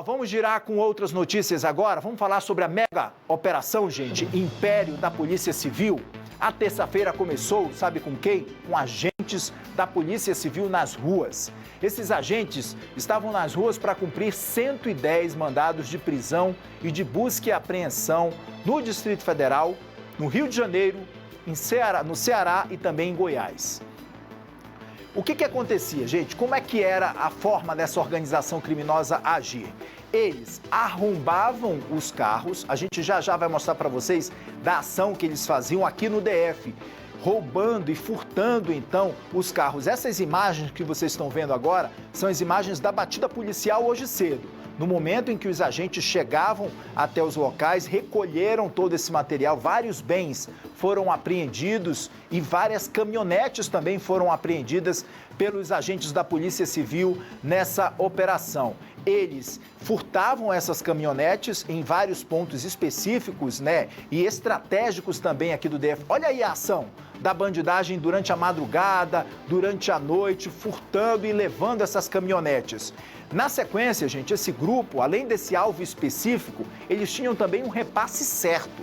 Vamos girar com outras notícias agora. Vamos falar sobre a mega operação, gente, Império da Polícia Civil. A terça-feira começou, sabe com quem? Com agentes da Polícia Civil nas ruas. Esses agentes estavam nas ruas para cumprir 110 mandados de prisão e de busca e apreensão no Distrito Federal, no Rio de Janeiro, no Ceará e também em Goiás. O que acontecia, gente? Como é que era a forma dessa organização criminosa agir? Eles arrombavam os carros, a gente já vai mostrar para vocês da ação que eles faziam aqui no DF, roubando e furtando, então, os carros. Essas imagens que vocês estão vendo agora são as imagens da batida policial hoje cedo. No momento em que os agentes chegavam até os locais, recolheram todo esse material, vários bens foram apreendidos e várias caminhonetes também foram apreendidas pelos agentes da Polícia Civil nessa operação. Eles furtavam essas caminhonetes em vários pontos específicos, e estratégicos também aqui do DF. Olha aí a ação da bandidagem durante a madrugada, durante a noite, furtando e levando essas caminhonetes. Na sequência, gente, esse grupo, além desse alvo específico, eles tinham também um repasse certo.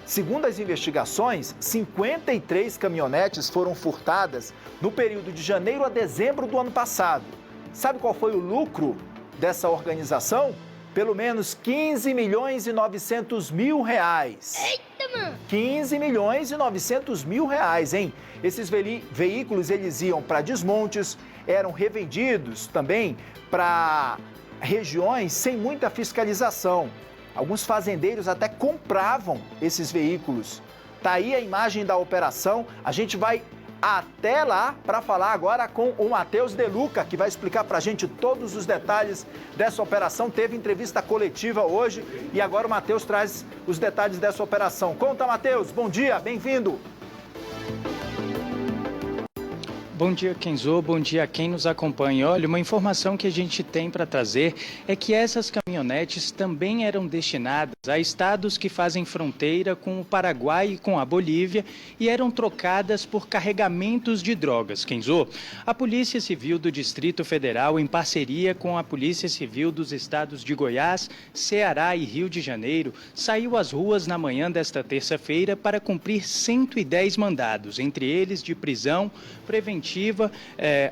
Segundo as investigações, 53 caminhonetes foram furtadas no período de janeiro a dezembro do ano passado. Sabe qual foi o lucro dessa organização? Pelo menos 15 milhões e 900 mil reais. Eita, mano! 15 milhões e 900 mil reais, hein? Esses veículos, eles iam para desmontes, eram revendidos também para regiões sem muita fiscalização. Alguns fazendeiros até compravam esses veículos. Tá aí a imagem da operação. A gente vai até lá para falar agora com o Matheus De Luca, que vai explicar para a gente todos os detalhes dessa operação. Teve entrevista coletiva hoje e agora o Matheus traz os detalhes dessa operação. Conta, Matheus. Bom dia, bem-vindo. Bom dia, Kenzo. Bom dia a quem nos acompanha. Olha, uma informação que a gente tem para trazer é que essas caminhonetes também eram destinadas a estados que fazem fronteira com o Paraguai e com a Bolívia e eram trocadas por carregamentos de drogas. Kenzo, a Polícia Civil do Distrito Federal, em parceria com a Polícia Civil dos estados de Goiás, Ceará e Rio de Janeiro, saiu às ruas na manhã desta terça-feira para cumprir 110 mandados, entre eles de prisão preventiva,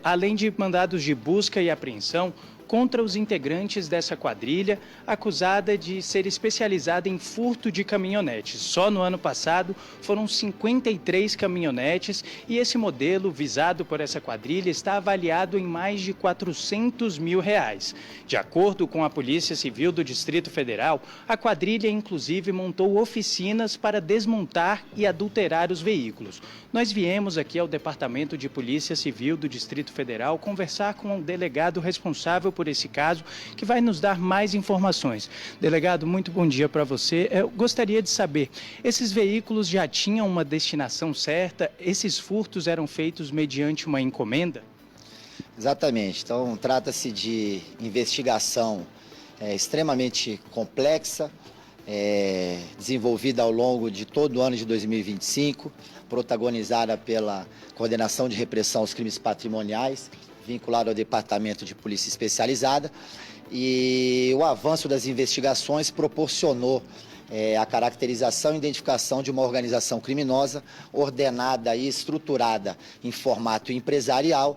além de mandados de busca e apreensão contra os integrantes dessa quadrilha, acusada de ser especializada em furto de caminhonetes. Só no ano passado foram 53 caminhonetes e esse modelo visado por essa quadrilha está avaliado em mais de 400 mil reais. De acordo com a Polícia Civil do Distrito Federal, a quadrilha inclusive montou oficinas para desmontar e adulterar os veículos. Nós viemos aqui ao Departamento de Polícia Civil do Distrito Federal conversar com o delegado responsável por esse caso, que vai nos dar mais informações. Delegado, muito bom dia para você. Eu gostaria de saber, esses veículos já tinham uma destinação certa? Esses furtos eram feitos mediante uma encomenda? Exatamente. Então, trata-se de investigação extremamente complexa, desenvolvida ao longo de todo o ano de 2025, protagonizada pela Coordenação de Repressão aos Crimes Patrimoniais, vinculado ao Departamento de Polícia Especializada, e o avanço das investigações proporcionou a caracterização e identificação de uma organização criminosa ordenada e estruturada em formato empresarial,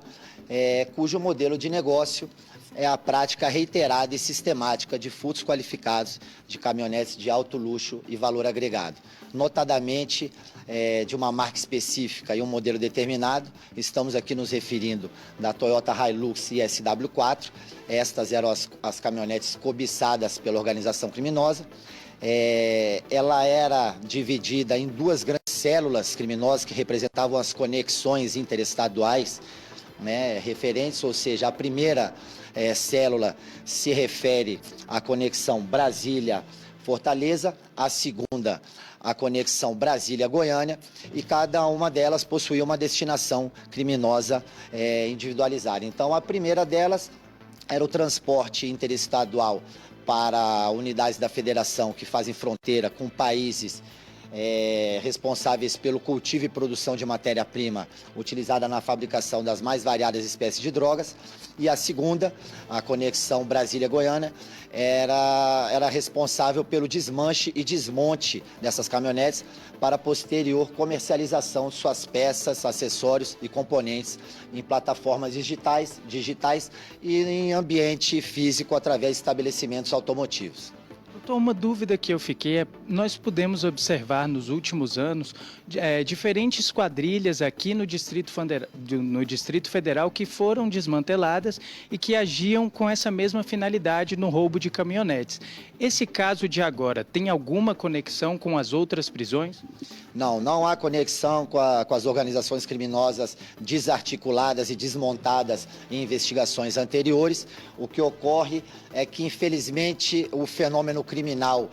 cujo modelo de negócio é a prática reiterada e sistemática de furtos qualificados de caminhonetes de alto luxo e valor agregado. Notadamente, de uma marca específica e um modelo determinado, estamos aqui nos referindo da Toyota Hilux e SW4. Estas eram as caminhonetes cobiçadas pela organização criminosa. Ela era dividida em duas grandes células criminosas que representavam as conexões interestaduais, referentes, ou seja, a primeira célula se refere à conexão Brasília-Fortaleza, a segunda a conexão Brasília-Goiânia, e cada uma delas possuía uma destinação criminosa individualizada. Então, a primeira delas era o transporte interestadual para unidades da federação que fazem fronteira com países responsáveis pelo cultivo e produção de matéria-prima utilizada na fabricação das mais variadas espécies de drogas, e a segunda, a Conexão Brasília-Goiânia, era responsável pelo desmanche e desmonte dessas caminhonetes para posterior comercialização de suas peças, acessórios e componentes em plataformas digitais e em ambiente físico através de estabelecimentos automotivos. Doutor, uma dúvida que eu fiquei é, nós pudemos observar nos últimos anos diferentes quadrilhas aqui no Distrito Federal que foram desmanteladas e que agiam com essa mesma finalidade no roubo de caminhonetes. Esse caso de agora tem alguma conexão com as outras prisões? Não há conexão com as organizações criminosas desarticuladas e desmontadas em investigações anteriores. O que ocorre é que, infelizmente, o fenômeno criminal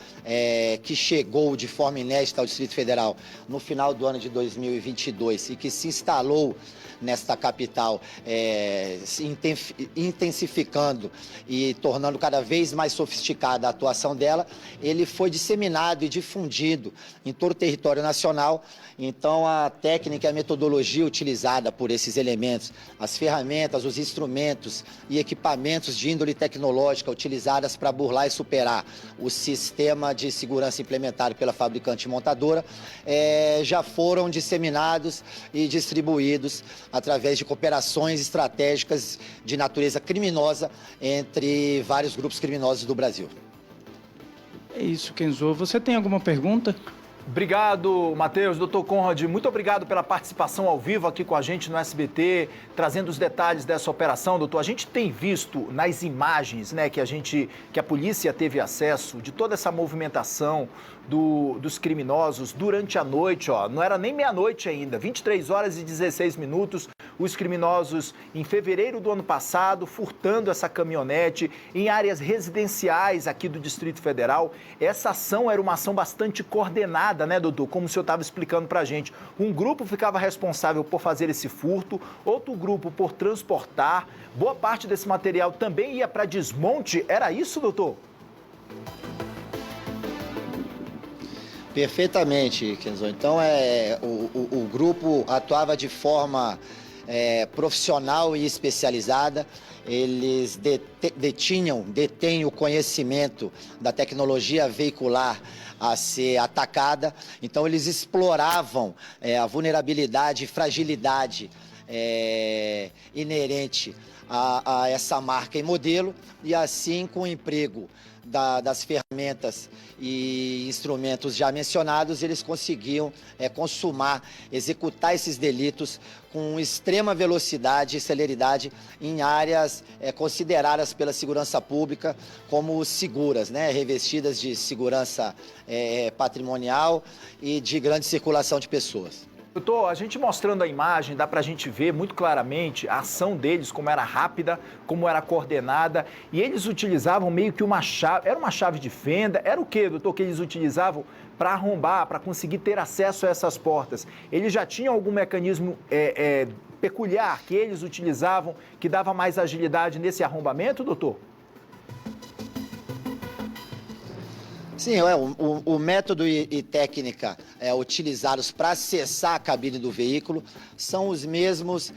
que chegou de forma inédita ao Distrito Federal no final do ano de 2022 e que se instalou nesta capital, se intensificando e tornando cada vez mais sofisticada a atuação dela, ele foi disseminado e difundido em todo o território nacional. Então, a técnica e a metodologia utilizada por esses elementos, as ferramentas, os instrumentos e equipamentos de índole tecnológica utilizadas para burlar e superar o sistema de segurança implementado pela fabricante montadora, já foram disseminados e distribuídos através de cooperações estratégicas de natureza criminosa entre vários grupos criminosos do Brasil. É isso, Kenzo. Você tem alguma pergunta? Obrigado, Matheus. Doutor Conrad, muito obrigado pela participação ao vivo aqui com a gente no SBT, trazendo os detalhes dessa operação, doutor. A gente tem visto nas imagens, né, que a polícia teve acesso de toda essa movimentação dos criminosos durante a noite, não era nem meia-noite ainda, 23 horas e 16 minutos, os criminosos, em fevereiro do ano passado, furtando essa caminhonete em áreas residenciais aqui do Distrito Federal. Essa ação era uma ação bastante coordenada, né, doutor? Como o senhor estava explicando para a gente. Um grupo ficava responsável por fazer esse furto, outro grupo por transportar. Boa parte desse material também ia para desmonte. Era isso, doutor? Perfeitamente, Kenzo. Então, o grupo atuava de forma profissional e especializada. Eles detêm o conhecimento da tecnologia veicular a ser atacada. Então, eles exploravam a vulnerabilidade e fragilidade inerente a essa marca e modelo, e assim, com o emprego das ferramentas e instrumentos já mencionados, eles conseguiam executar esses delitos com extrema velocidade e celeridade em áreas consideradas pela segurança pública como seguras, né? Revestidas de segurança patrimonial e de grande circulação de pessoas. Doutor, a gente mostrando a imagem, dá pra gente ver muito claramente a ação deles, como era rápida, como era coordenada, e eles utilizavam meio que uma chave, era uma chave de fenda, era o quê, doutor, que eles utilizavam para arrombar, para conseguir ter acesso a essas portas? Eles já tinham algum mecanismo peculiar que eles utilizavam, que dava mais agilidade nesse arrombamento, doutor? Sim, o método e técnica utilizados para acessar a cabine do veículo são os mesmos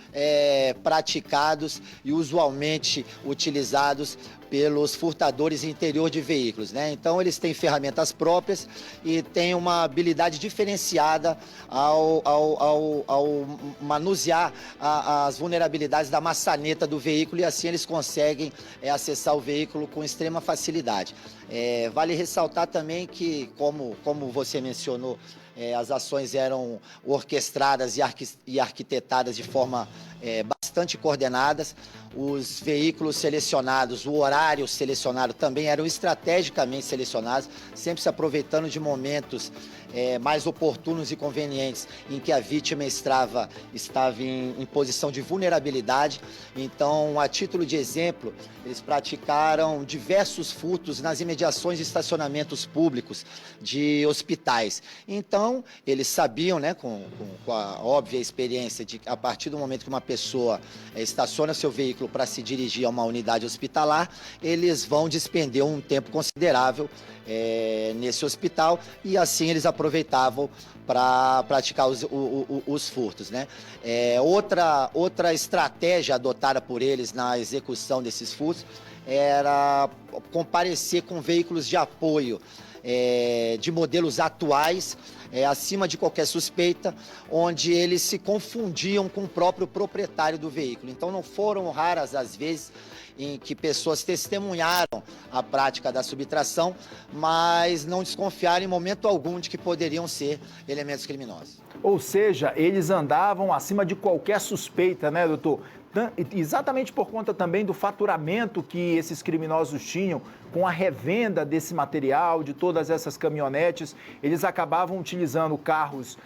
praticados e usualmente utilizados pelos furtadores interior de veículos, né? Então, eles têm ferramentas próprias e têm uma habilidade diferenciada ao manusear as vulnerabilidades da maçaneta do veículo, e assim eles conseguem acessar o veículo com extrema facilidade. Vale ressaltar também que, como você mencionou, as ações eram orquestradas e arquitetadas de forma bastante coordenadas. Os veículos selecionados, o horário selecionado também eram estrategicamente selecionados, sempre se aproveitando de momentos mais oportunos e convenientes em que a vítima estava em posição de vulnerabilidade. Então, a título de exemplo, eles praticaram diversos furtos nas imediações de estacionamentos públicos de hospitais. Então, Então, eles sabiam, né, com a óbvia experiência de que a partir do momento que uma pessoa estaciona seu veículo para se dirigir a uma unidade hospitalar, eles vão despender um tempo considerável nesse hospital e assim eles aproveitavam para praticar os furtos, né? Outra estratégia adotada por eles na execução desses furtos era comparecer com veículos de apoio de modelos atuais, acima de qualquer suspeita, onde eles se confundiam com o próprio proprietário do veículo. Então não foram raras as vezes em que pessoas testemunharam a prática da subtração, mas não desconfiaram em momento algum de que poderiam ser elementos criminosos. Ou seja, eles andavam acima de qualquer suspeita, né, doutor? Exatamente por conta também do faturamento que esses criminosos tinham com a revenda desse material, de todas essas caminhonetes. Eles acabavam utilizando carros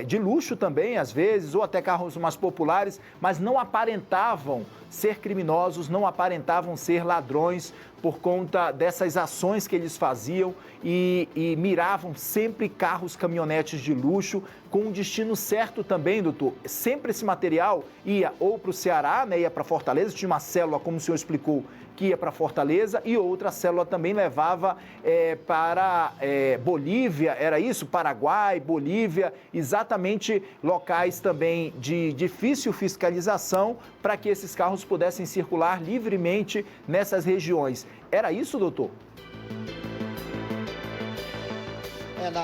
de luxo também, às vezes, ou até carros mais populares, mas não aparentavam ser criminosos, não aparentavam ser ladrões por conta dessas ações que eles faziam e miravam sempre carros, caminhonetes de luxo, com um destino certo também, doutor. Sempre esse material ia ou para o Ceará, né, ia para Fortaleza, tinha uma célula, como o senhor explicou, que ia para Fortaleza, e outra célula também levava para Bolívia, era isso? Paraguai, Bolívia, exatamente locais também de difícil fiscalização para que esses carros pudessem circular livremente nessas regiões. Era isso, doutor?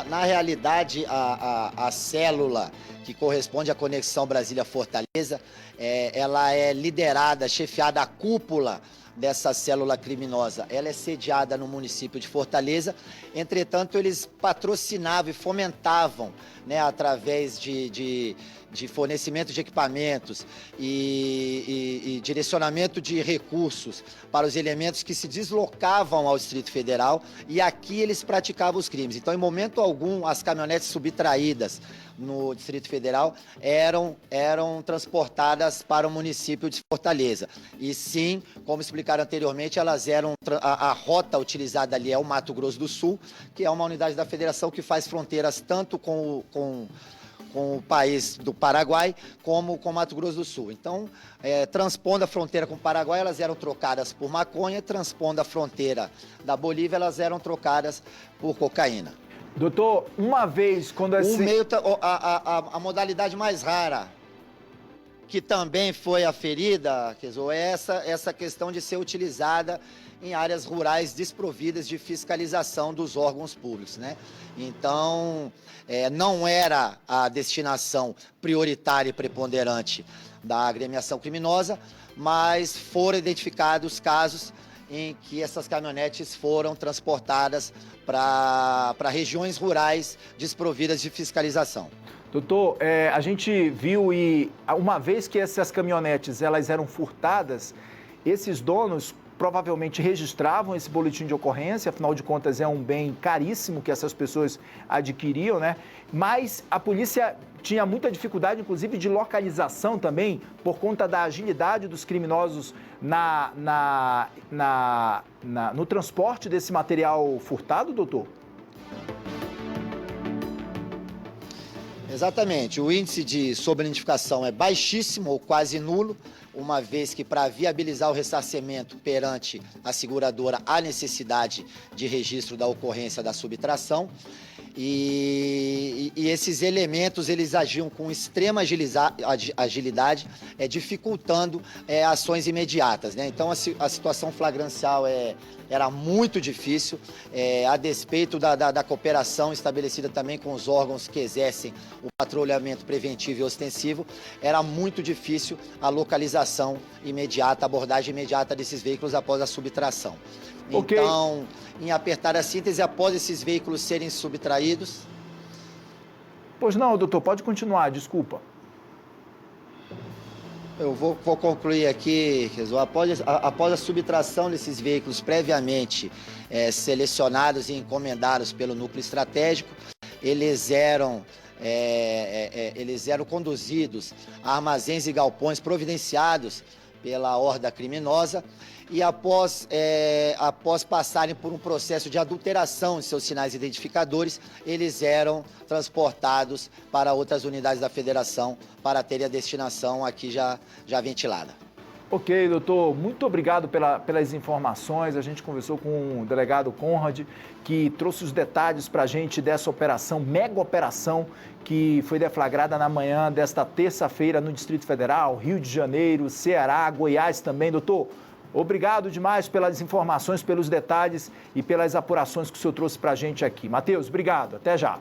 Na realidade, a célula que corresponde à conexão Brasília-Fortaleza, ela é liderada, chefiada, a cúpula dessa célula criminosa. Ela é sediada no município de Fortaleza, entretanto, eles patrocinavam e fomentavam, né, através de fornecimento de equipamentos e direcionamento de recursos para os elementos que se deslocavam ao Distrito Federal, e aqui eles praticavam os crimes. Então, em momento algum, as caminhonetes subtraídas no Distrito Federal eram transportadas para o município de Fortaleza. E sim, como explicaram anteriormente, elas eram a rota utilizada ali é o Mato Grosso do Sul, que é uma unidade da federação que faz fronteiras tanto com o país do Paraguai, como com Mato Grosso do Sul. Então, transpondo a fronteira com o Paraguai, elas eram trocadas por maconha, transpondo a fronteira da Bolívia, elas eram trocadas por cocaína. Doutor, uma vez, quando a modalidade mais rara, que também foi aferida, é essa questão de ser utilizada em áreas rurais desprovidas de fiscalização dos órgãos públicos, né? Então, não era a destinação prioritária e preponderante da agremiação criminosa, mas foram identificados casos em que essas caminhonetes foram transportadas para regiões rurais desprovidas de fiscalização. Doutor, a gente viu e uma vez que essas caminhonetes elas eram furtadas, esses donos provavelmente registravam esse boletim de ocorrência, afinal de contas é um bem caríssimo que essas pessoas adquiriam, né? Mas a polícia tinha muita dificuldade, inclusive, de localização também, por conta da agilidade dos criminosos no transporte desse material furtado, doutor? Exatamente. O índice de sobreidentificação é baixíssimo ou quase nulo, uma vez que para viabilizar o ressarcimento perante a seguradora há necessidade de registro da ocorrência da subtração. E esses elementos, eles agiam com extrema agilidade, dificultando ações imediatas, né? Então, a situação flagrancial era muito difícil, a despeito da cooperação estabelecida também com os órgãos que exercem o patrulhamento preventivo e ostensivo, era muito difícil a localização imediata, a abordagem imediata desses veículos após a subtração. Okay. Então, em apertar a síntese, após esses veículos serem subtraídos... Pois não, doutor, pode continuar, desculpa. Eu vou concluir aqui, após a subtração desses veículos previamente selecionados e encomendados pelo núcleo estratégico, eles eram conduzidos a armazéns e galpões providenciados pela horda criminosa e após passarem por um processo de adulteração de seus sinais identificadores, eles eram transportados para outras unidades da federação para terem a destinação aqui já ventilada. Ok, doutor, muito obrigado pelas informações. A gente conversou com o delegado Conrad, que trouxe os detalhes para a gente dessa operação, mega operação, que foi deflagrada na manhã desta terça-feira no Distrito Federal, Rio de Janeiro, Ceará, Goiás também. Doutor, obrigado demais pelas informações, pelos detalhes e pelas apurações que o senhor trouxe para a gente aqui. Matheus, obrigado. Até já.